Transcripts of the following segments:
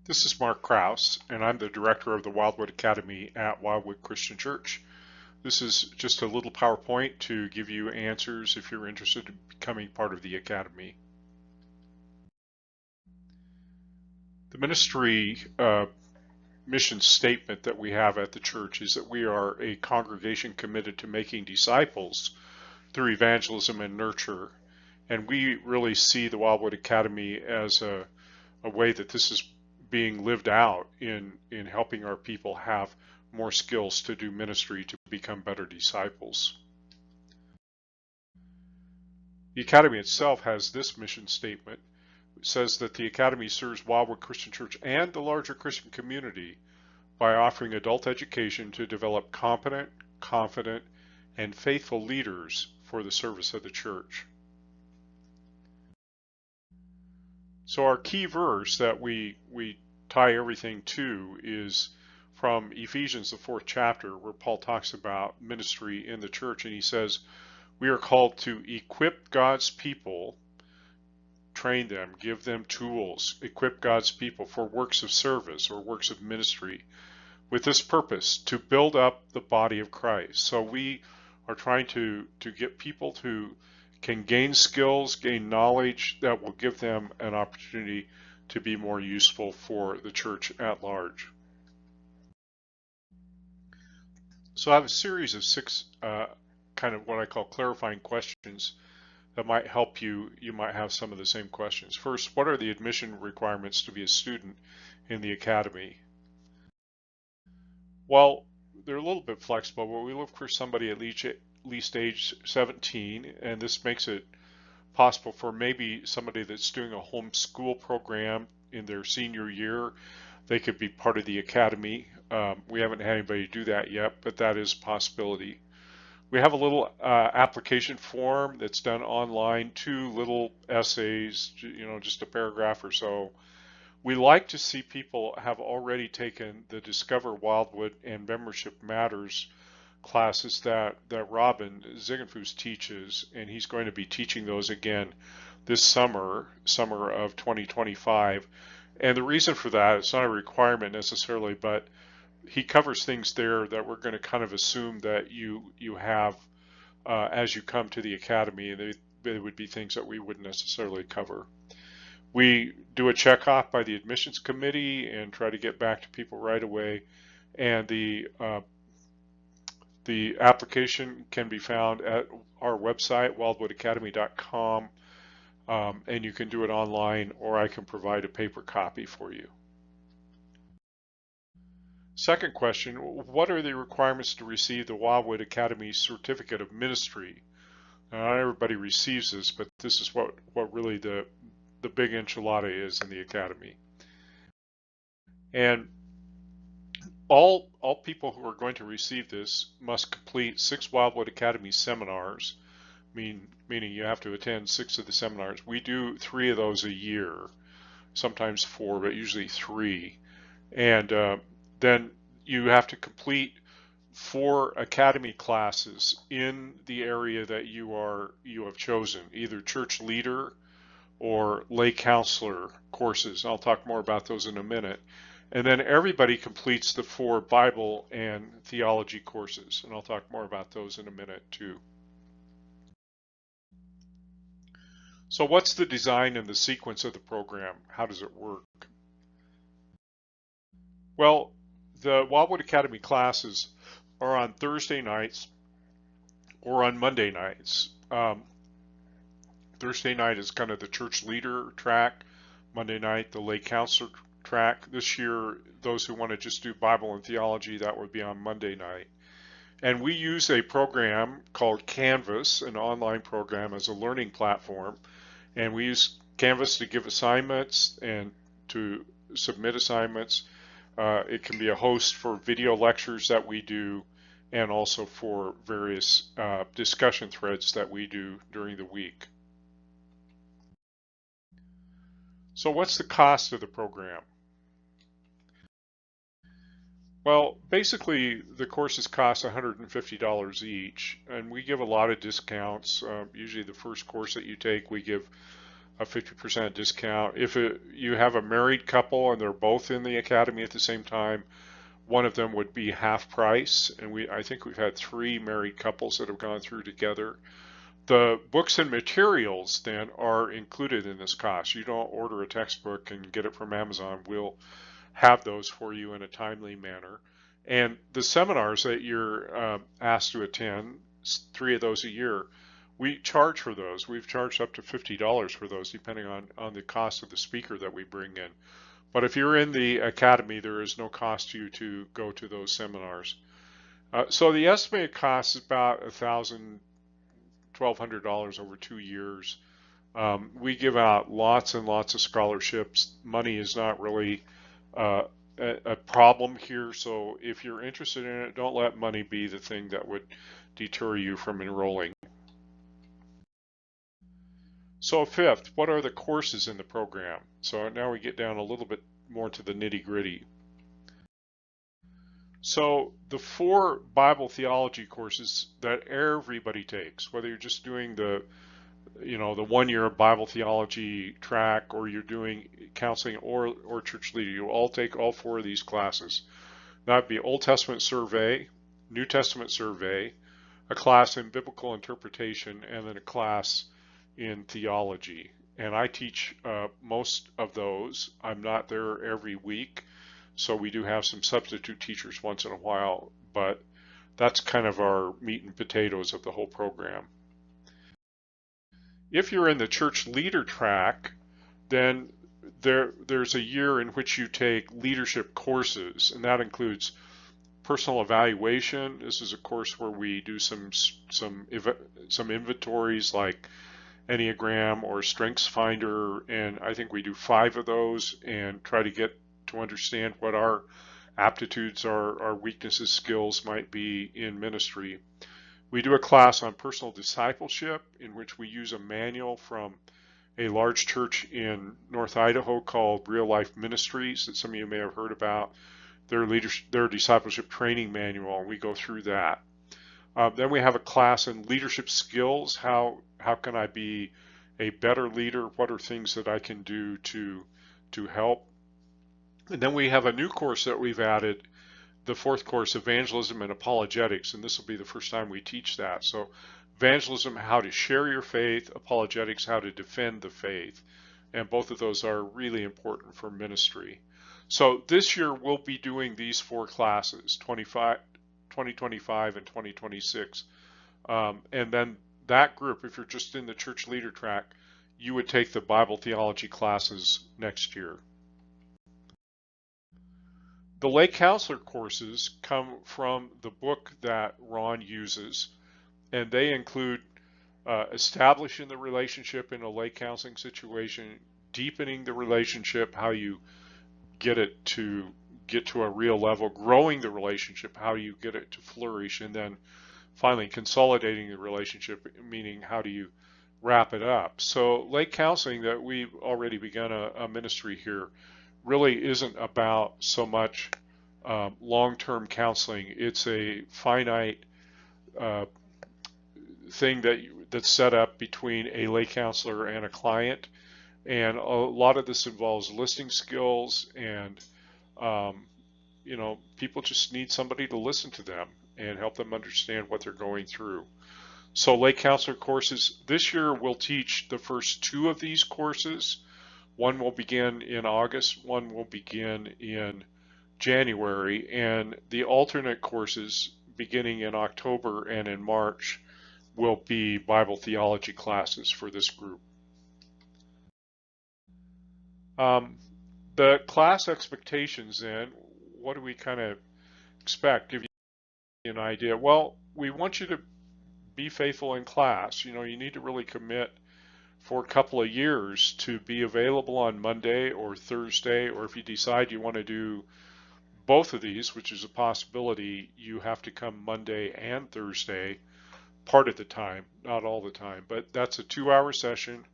This is Mark Krause, and I'm the director of the Wildewood Academy at Wildewood Christian Church. This is just a little PowerPoint to give you answers if you're interested in becoming part of the Academy. The ministry mission statement that we have at the church is that we are a congregation committed to making disciples through evangelism and nurture. And we really see the Wildewood Academy as a way that this is being lived out in helping our people have more skills to do ministry to become better disciples. The Academy itself has this mission statement. It says that the Academy serves Wildewood Christian Church and the larger Christian community by offering adult education to develop competent, confident, and faithful leaders for the service of the church. So our key verse that we tie everything to is from Ephesians, the 4th chapter, where Paul talks about ministry in the church, and he says, we are called to equip God's people, train them, give them tools, equip God's people for works of service or works of ministry with this purpose, to build up the body of Christ. So we are trying to get people who can gain skills, gain knowledge that will give them an opportunity to be more useful for the church at large. So I have a series of 6 kind of what I call clarifying questions that might help you. You might have some of the same questions. First, what are the admission requirements to be a student in the Academy? Well, they're a little bit flexible, but we look for somebody at least age 17, and this makes it possible for maybe somebody that's doing a homeschool program in their senior year. They could be part of the Academy. We haven't had anybody do that yet, but that is a possibility. We have a little application form that's done online, 2 little essays, just a paragraph or so. We like to see people have already taken the Discover Wildewood and Membership Matters classes that Robin Ziegenfuss teaches, and he's going to be teaching those again this summer of 2025. And the reason for that, it's not a requirement necessarily, but he covers things there that we're going to kind of assume that you have as you come to the Academy, and they would be things that we wouldn't necessarily cover. We do a checkoff by the admissions committee and try to get back to people right away, and the application can be found at our website, wildewoodacademy.com, and you can do it online, or I can provide a paper copy for you. Second question, what are the requirements to receive the Wildewood Academy Certificate of Ministry? Now, not everybody receives this, but this is what really the big enchilada is in the Academy. And all people who are going to receive this must complete 6 Wildewood Academy seminars, meaning you have to attend 6 of the seminars. We do 3 of those a year, sometimes 4, but usually 3. And then you have to complete 4 Academy classes in the area that you have chosen, either church leader or lay counselor courses. I'll talk more about those in a minute. And then everybody completes the 4 Bible and theology courses, and I'll talk more about those in a minute too. So what's the design and the sequence of the program? How does it work? Well, the Wildewood Academy classes are on Thursday nights or on Monday nights. Thursday night is kind of the church leader track. Monday night, the lay counselor track. This year, those who want to just do Bible and theology, that would be on Monday night. And we use a program called Canvas, an online program, as a learning platform. And we use Canvas to give assignments and to submit assignments. It can be a host for video lectures that we do, and also for various discussion threads that we do during the week. So what's the cost of the program? Well, basically the courses cost $150 each, and we give a lot of discounts. Usually the first course that you take, we give a 50% discount. If you have a married couple and they're both in the academy at the same time, one of them would be half price. And I think we've had 3 married couples that have gone through together. The books and materials then are included in this cost. You don't order a textbook and get it from Amazon. We'll have those for you in a timely manner. And the seminars that you're asked to attend, 3 of those a year, we charge for those. We've charged up to $50 for those, depending on the cost of the speaker that we bring in. But if you're in the academy, there is no cost to you to go to those seminars. So the estimated cost is about $1,200 over 2 years. We give out lots and lots of scholarships. Money is not really a problem here, so if you're interested in it, don't let money be the thing that would deter you from enrolling. So 5th, what are the courses in the program? So now we get down a little bit more to the nitty-gritty. So the 4 Bible theology courses that everybody takes, whether you're just doing the 1-year Bible theology track, or you're doing counseling or church leader, you'll all take all 4 of these classes. That'd be Old Testament survey, New Testament survey, a class in biblical interpretation, and then a class in theology. And I teach most of those. I'm not there every week, so we do have some substitute teachers once in a while, but that's kind of our meat and potatoes of the whole program. If you're in the church leader track, then there's a year in which you take leadership courses, and that includes personal evaluation. This is a course where we do some inventories like Enneagram or Strengths Finder, and I think we do 5 of those and try to get to understand what our aptitudes, our weaknesses, skills might be in ministry. We do a class on personal discipleship in which we use a manual from a large church in North Idaho called Real Life Ministries that some of you may have heard about. Their discipleship training manual, and we go through that. Then we have a class in leadership skills. How can I be a better leader? What are things that I can do to help? And then we have a new course that we've added, the 4th course, Evangelism and Apologetics, and this will be the first time we teach that. So evangelism, how to share your faith; apologetics, how to defend the faith. And both of those are really important for ministry. So this year we'll be doing these 4 classes, 2025 and 2026. And then that group, if you're just in the church leader track, you would take the Bible theology classes next year. The lay counselor courses come from the book that Ron uses, and they include establishing the relationship in a lay counseling situation, deepening the relationship, how you get to a real level, growing the relationship, how you get it to flourish, and then finally consolidating the relationship, meaning how do you wrap it up. So lay counseling, that we've already begun a ministry here, really isn't about so much long-term counseling. It's a finite thing that's set up between a lay counselor and a client, and a lot of this involves listening skills, and people just need somebody to listen to them and help them understand what they're going through. So lay counselor courses, this year we'll teach the first 2 of these courses. One will begin in August, one will begin in January, and the alternate courses beginning in October and in March will be Bible theology classes for this group. The class expectations then, what do we kind of expect? Give you an idea. Well, we want you to be faithful in class. You need to really commit for a couple of years to be available on Monday or Thursday, or if you decide you want to do both of these, which is a possibility, you have to come Monday and Thursday part of the time, not all the time, but that's a 2-hour session.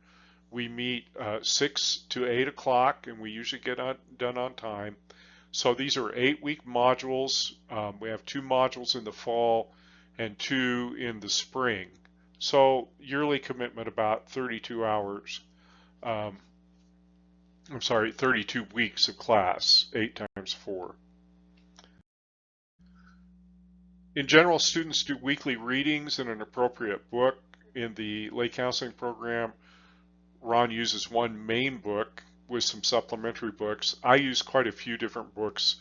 We meet 6 to 8 o'clock, and we usually get done on time. So these are 8-week modules. We have 2 modules in the fall and 2 in the spring. So yearly commitment about 32 hours. I'm sorry, 32 weeks of class, 8 times 4. In general, students do weekly readings in an appropriate book. In the lay counseling program, Ron uses one main book with some supplementary books. I use quite a few different books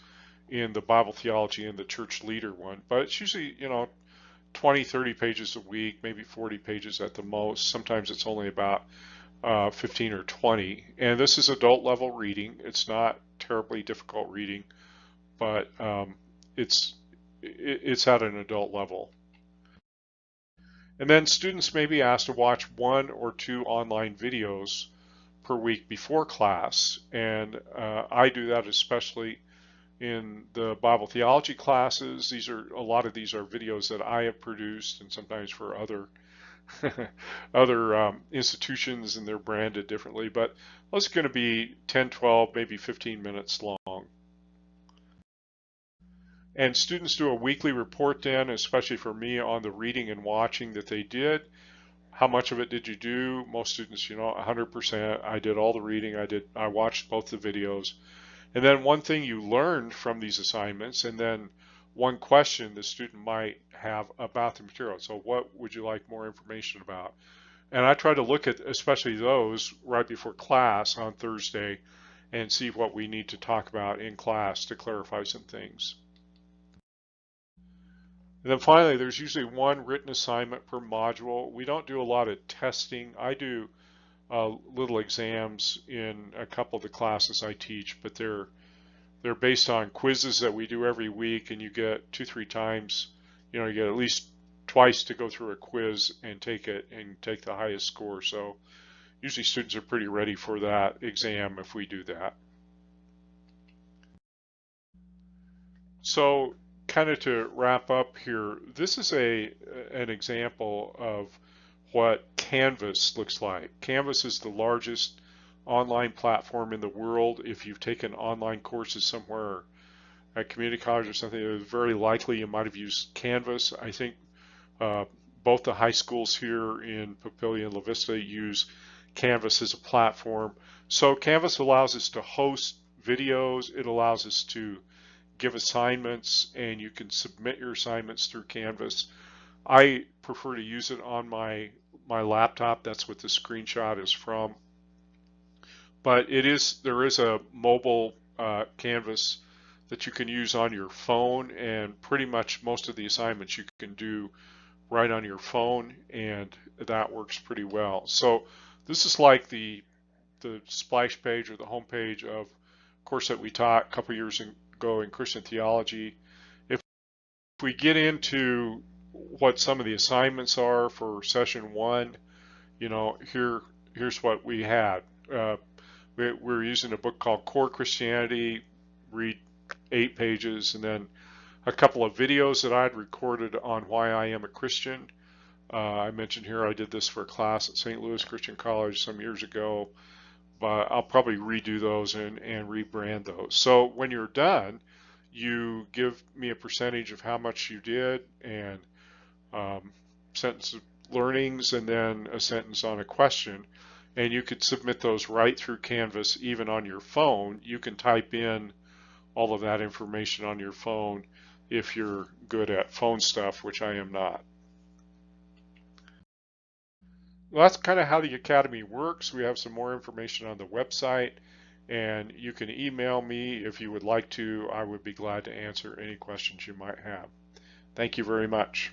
in the Bible theology and the church leader one, but it's usually, 20, 30 pages a week, maybe 40 pages at the most. Sometimes it's only about 15 or 20. And this is adult level reading. It's not terribly difficult reading, but it's at an adult level. And then students may be asked to watch 1 or 2 online videos per week before class. And I do that especially in the Bible theology classes. A lot of these are videos that I have produced, and sometimes for other institutions, and they're branded differently. But those are going to be 10, 12, maybe 15 minutes long. And students do a weekly report then, especially for me, on the reading and watching that they did. How much of it did you do? Most students, 100%. I did all the reading. I watched both the videos. And then one thing you learned from these assignments, and then one question the student might have about the material. So what would you like more information about? And I try to look at especially those right before class on Thursday and see what we need to talk about in class to clarify some things. And then finally, there's usually one written assignment per module. We don't do a lot of testing. I do little exams in a couple of the classes I teach, but they're based on quizzes that we do every week, and you get 2-3 times, you get at least twice to go through a quiz and take it and take the highest score. So usually students are pretty ready for that exam if we do that. So kind of to wrap up here, this is an example of what Canvas looks like. Canvas is the largest online platform in the world. If you've taken online courses somewhere at community college or something, it's very likely you might have used Canvas. I think both the high schools here in Papillion and La Vista use Canvas as a platform. So Canvas allows us to host videos. It allows us to give assignments, and you can submit your assignments through Canvas. I prefer to use it on my laptop. That's what the screenshot is from. But there is a mobile Canvas that you can use on your phone, and pretty much most of the assignments you can do right on your phone, and that works pretty well. So this is like the splash page or the home page of a course that we taught a couple years ago in Christian theology. If we get into what some of the assignments are for session 1, here's what we had. We're using a book called Core Christianity, read 8 pages, and then a couple of videos that I'd recorded on why I am a Christian. I mentioned here I did this for a class at St. Louis Christian College some years ago, but I'll probably redo those and rebrand those. So when you're done, you give me a percentage of how much you did, and sentence of learnings, and then a sentence on a question. And you could submit those right through Canvas, even on your phone. You can type in all of that information on your phone if you're good at phone stuff, which I am not. Well, that's kind of how the Academy works. We have some more information on the website, and you can email me if you would like to. I would be glad to answer any questions you might have. Thank you very much.